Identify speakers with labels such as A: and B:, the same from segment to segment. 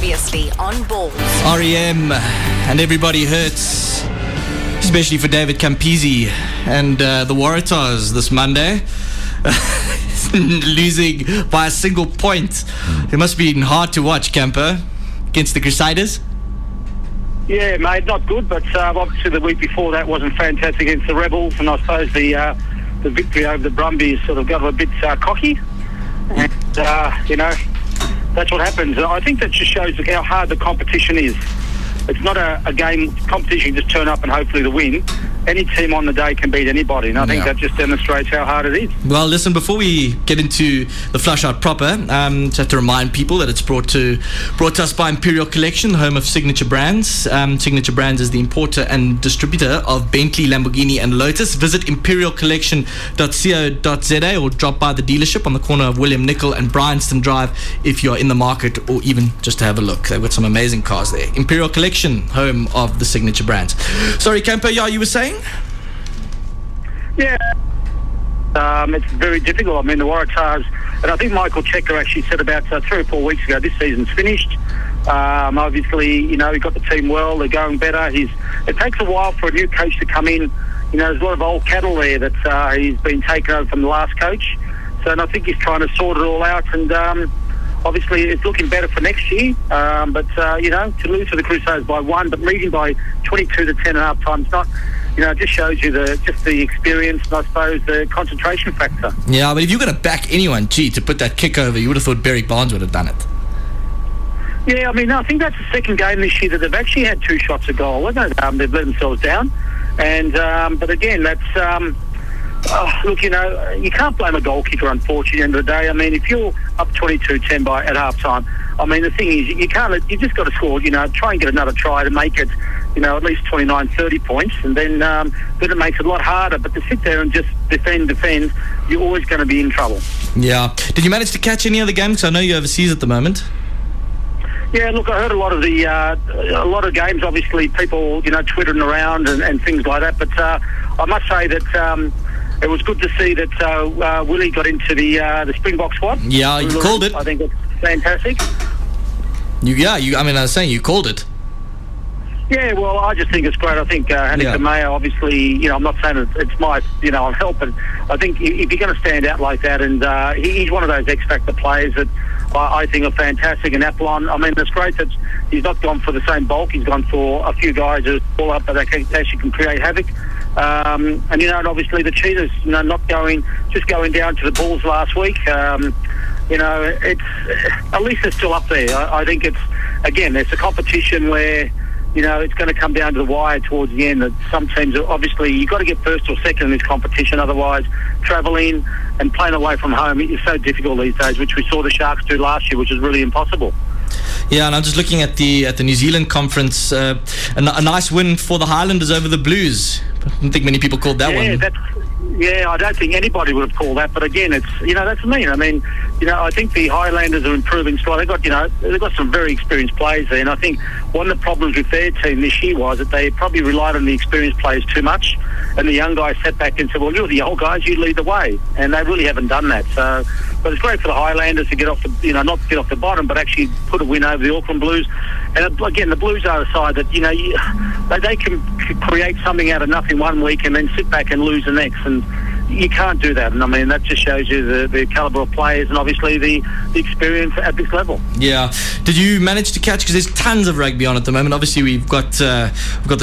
A: Previously on Balls.
B: REM and everybody hurts, especially for David Campese and the Waratahs this Monday. Losing by a single point. It must be hard to watch, Camper, against the Crusaders.
C: Yeah, mate, not good, but obviously the week before that wasn't fantastic against the Rebels, and I suppose the victory over the Brumbies sort of got a bit cocky. And, that's what happens. I think that just shows how hard the competition is. It's not a game competition, you just turn up and hopefully to win. Any team on the day can beat anybody, and I think that just demonstrates how hard it is.
B: Well, listen, before we get into the flush out proper, just have to remind people that it's brought to us by Imperial Collection, home of Signature Brands. Signature Brands is the importer and distributor of Bentley, Lamborghini and Lotus. Visit imperialcollection.co.za or drop by the dealership on the corner of William Nicol and Bryanston Drive if you're in the market, or even just to have a look. They've got some amazing cars there. Imperial Collection, home of the Signature Brands. Sorry, Camper, you were saying?
C: Yeah, it's very difficult. I mean, the Waratahs, and I think Michael Checker actually said about 3 or 4 weeks ago, this season's finished. Obviously, he got the team well, they're going better. It takes a while for a new coach to come in. There's a lot of old cattle there that he's been taken over from the last coach. So, and I think he's trying to sort it all out, and obviously it's looking better for next year. But to lose to the Crusaders by 1, but leading by 22 to 10 at half time, it's not... it just shows you the experience and I suppose the concentration factor.
B: Yeah, but if you're going to back anyone, to put that kick over, you would have thought Barry Barnes would have done it.
C: Yeah, I mean, I think that's the second game this year that they've actually had 2 shots a goal. They've let themselves down. And but again, that's... look, you can't blame a goal kicker, unfortunately, at the end of the day. I mean, if you're up 22-10 at half-time, I mean, the thing is, you just got to score, try and get another try to make it, at least 29, 30 points, and then it makes it a lot harder. But to sit there and just defend, you're always going to be in trouble.
B: Yeah. Did you manage to catch any other games? I know you're overseas at the moment.
C: Yeah, look, I heard a lot of games, obviously, people, twittering around and things like that. But I must say that it was good to see that Willie got into the Springbok squad.
B: Yeah, you called it.
C: I think it's fantastic.
B: I was saying you called it.
C: Yeah, well, I just think it's great. I think Hanika Mayo, obviously, I'm not saying it's my, I'm helping. I think if you're going to stand out like that, and he's one of those X-Factor players that I think are fantastic. And Apollon, I mean, it's great that he's not gone for the same bulk. He's gone for a few guys who pull up that actually can create havoc. And obviously the Cheetahs, not going down to the Bulls last week. It's at least they're still up there. I think it's a competition where it's going to come down to the wire towards the end. That some teams are, obviously you've got to get first or second in this competition, otherwise travelling and playing away from home is so difficult these days, which we saw the Sharks do last year, which is really impossible.
B: Yeah, and I'm just looking at the New Zealand conference. A nice win for the Highlanders over the Blues. I don't think many people called that one.
C: I don't think anybody would have called that. But again, it's that's mean. I mean, I think the Highlanders are improving slightly. They've got some very experienced players there, and I think one of the problems with their team this year was that they probably relied on the experienced players too much, and the young guys sat back and said, "Well, you're the old guys, you lead the way," and they really haven't done that. So, but it's great for the Highlanders to get off the, not get off the bottom, but actually put a win over the Auckland Blues. And again, the Blues are a side that they can create something out of nothing one week and then sit back and lose the next, and you can't do that. And I mean, that just shows you the calibre of players and obviously the experience at this level.
B: Yeah. Did you manage to catch, because there's tons of rugby on at the moment. Obviously we've got the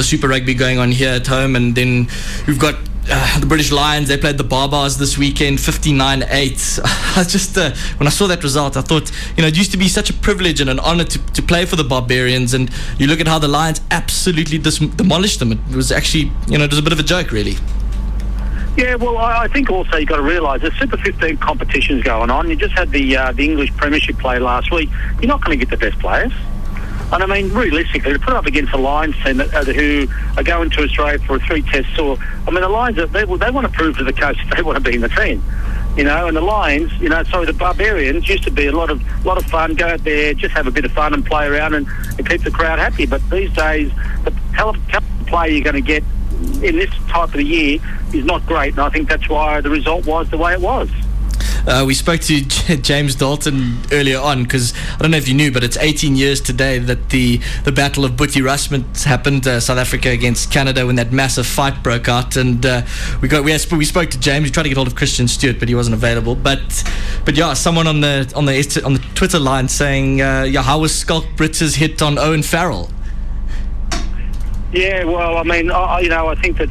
B: Super Rugby going on here at home, and then we've got the British Lions. They played the Barbars this weekend, 59-8. I just when I saw that result, I thought, it used to be such a privilege and an honour to play for the Barbarians, and you look at how the Lions absolutely demolished them. It was actually, it was a bit of a joke, really.
C: Yeah, well, I think also you've got to realise there's Super 15 competitions going on. You just had the English Premiership play last week. You're not going to get the best players. And I mean, realistically, to put up against the Lions team who are going to Australia for a 3-test tour, I mean, the Lions, they want to prove to the coach that they want to be in the team. And the Lions, the Barbarians used to be a lot of fun. Go out there, just have a bit of fun and play around and keep the crowd happy. But these days, the calibre player you're going to get in this type of the year is not great, and I think that's why the result was the way it was.
B: We spoke to James Dalton earlier on, because I don't know if you knew, but it's 18 years today that the Battle of Boetie Rasmus happened, South Africa against Canada, when that massive fight broke out. And we spoke to James. We tried to get hold of Christian Stewart, but he wasn't available. But yeah, someone on the Twitter line saying, how was Skulk Britz's hit on Owen Farrell?
C: Yeah, well, I mean, I think that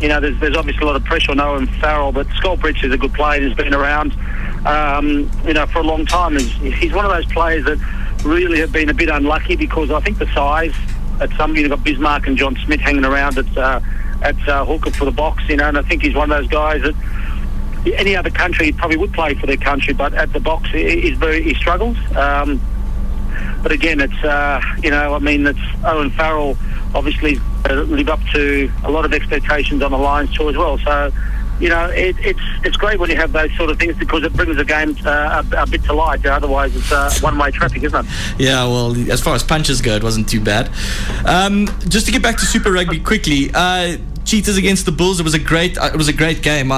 C: there's obviously a lot of pressure on Owen Farrell, but Skull Bridge is a good player. He's been around, for a long time. He's one of those players that really have been a bit unlucky, because I think the size at some, you've got Bismarck and John Smith hanging around at hooker for the box, and I think he's one of those guys that any other country probably would play for their country, but at the box he struggles. But again, it's it's Owen Farrell. Obviously, live up to a lot of expectations on the Lions tour as well. So, it's great when you have those sort of things, because it brings the game a bit to light. Otherwise, it's one-way traffic, isn't it?
B: Yeah, well, as far as punches go, it wasn't too bad. Just to get back to Super Rugby quickly, Cheetahs against the Bulls. It was a great game.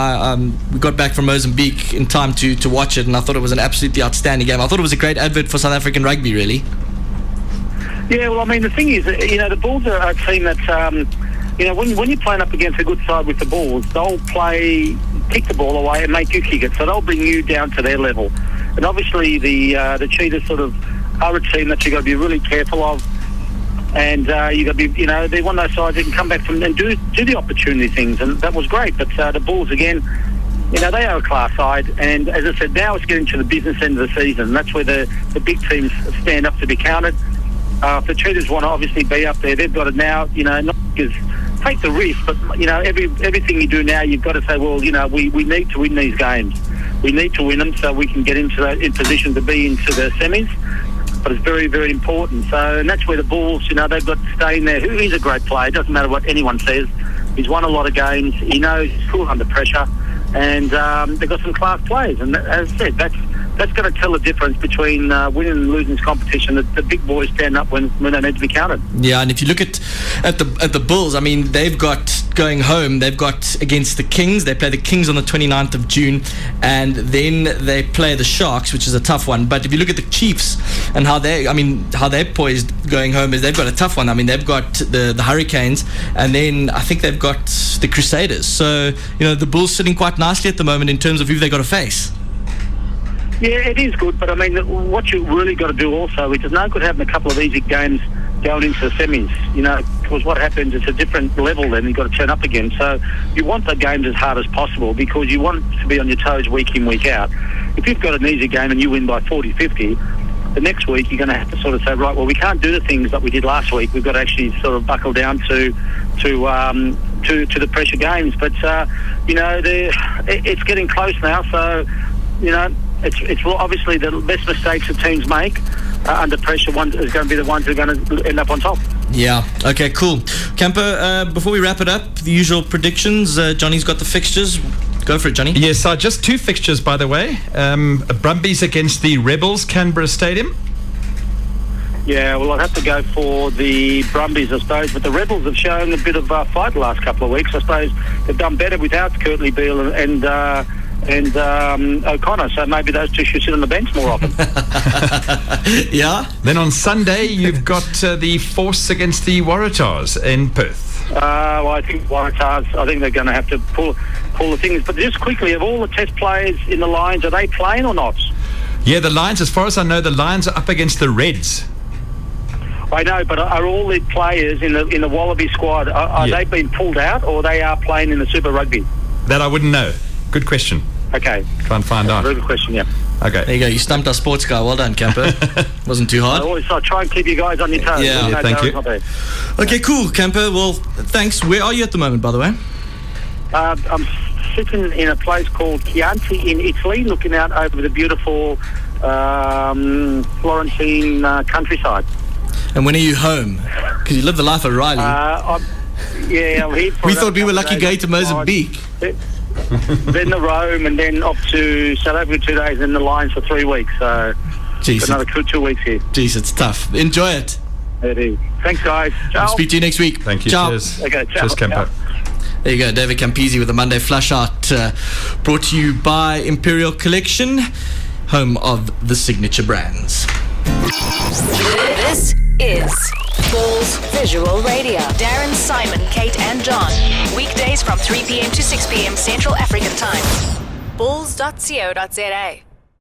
B: We got back from Mozambique in time to watch it, and I thought it was an absolutely outstanding game. I thought it was a great advert for South African rugby, really.
C: Yeah, well, I mean, the thing is, the Bulls are a team that, when you're playing up against a good side with the Bulls, they'll kick the ball away and make you kick it, so they'll bring you down to their level. And obviously, the Cheetahs sort of are a team that you've got to be really careful of, and you've got to be, they're one of those sides that can come back from and do the opportunity things, and that was great. But the Bulls, again, they are a class side, and as I said, now it's getting to the business end of the season. That's where the big teams stand up to be counted. If the Cheetahs want to obviously be up there, they've got it now, not because take the risk, but, everything you do now, you've got to say, well, we need to win these games. We need to win them so we can get in position to be into the semis. But it's very, very important. So, and that's where the Bulls, they've got to stay in there. He's a great player. It doesn't matter what anyone says. He's won a lot of games. He knows he's cool under pressure. And they've got some class players. And as I said, that's going to tell the difference between winning and losing this competition. The big boys stand up when they need to be counted.
B: Yeah, and if you look at the Bulls, I mean, they've got going home. They've got against the Kings. They play the Kings on the 29th of June, and then they play the Sharks, which is a tough one. But if you look at the Chiefs and how they're poised going home, is they've got a tough one. I mean, they've got the Hurricanes, and then I think they've got the Crusaders. So the Bulls sitting quite nicely at the moment in terms of who they got to face.
C: Yeah, it is good, but I mean, what you really got to do also is it's no good having a couple of easy games going into the semis, because what happens, it's a different level then you've got to turn up again. So you want the games as hard as possible, because you want to be on your toes week in, week out. If you've got an easy game and you win by 40-50, the next week you're going to have to sort of say, right, well, we can't do the things that we did last week. We've got to actually sort of buckle down to the pressure games. But, it's getting close now, so, it's obviously the best mistakes that teams make under pressure is going to be the ones who are going to end up on top.
B: Yeah. Okay, cool. Camper, before we wrap it up, the usual predictions. Johnny's got the fixtures. Go for it, Johnny.
A: Yes, just two fixtures, by the way. Brumbies against the Rebels, Canberra Stadium.
C: Yeah, well, I'd have to go for the Brumbies, I suppose. But the Rebels have shown a bit of fight the last couple of weeks. I suppose they've done better without Kurtley Beale and O'Connor, so maybe those two should sit on the bench more often.
B: Yeah.
A: Then on Sunday, you've got the Force against the Waratahs in Perth.
C: Well, I think Waratahs, I think they're going to have to pull the things. But just quickly, of all the Test players in the Lions, are they playing or not?
A: Yeah, the Lions, as far as I know, the Lions are up against the Reds.
C: I know, but are all the players in the Wallaby squad, are they being pulled out, or they are playing in the Super Rugby?
A: That I wouldn't know. Good question.
C: Okay.
A: Try and find out.
C: Very good question, yeah.
A: Okay.
B: There you go. You stumped our sports guy. Well done, Camper. Wasn't too hard.
C: I try and keep you guys on your toes.
B: Yeah,
A: thank you.
B: Okay, cool, Camper. Well, thanks. Where are you at the moment, by the way?
C: I'm sitting in a place called Chianti in Italy, looking out over the beautiful Florentine countryside.
B: And when are you home? Because you live the life of Riley.
C: I'm here for
B: we thought we were lucky going to Mozambique.
C: Then to Rome, and then off to South Africa 2 days, and then the Lions for 3 weeks. So another 2 weeks here.
B: Jeez, it's tough. Enjoy it.
C: It is. Thanks, guys. Ciao.
B: Speak to you next week.
A: Thank you.
B: Ciao.
A: Cheers.
C: Okay, ciao.
A: Cheers, Camper.
C: Ciao.
B: There you go, David Campese with the Monday Flush Out, brought to you by Imperial Collection, home of the signature brands.
D: This is Balls Visual Radio. Darren, Simon, Kate and John. Weekdays from 3 p.m. to 6 p.m. Central African Time. balls.co.za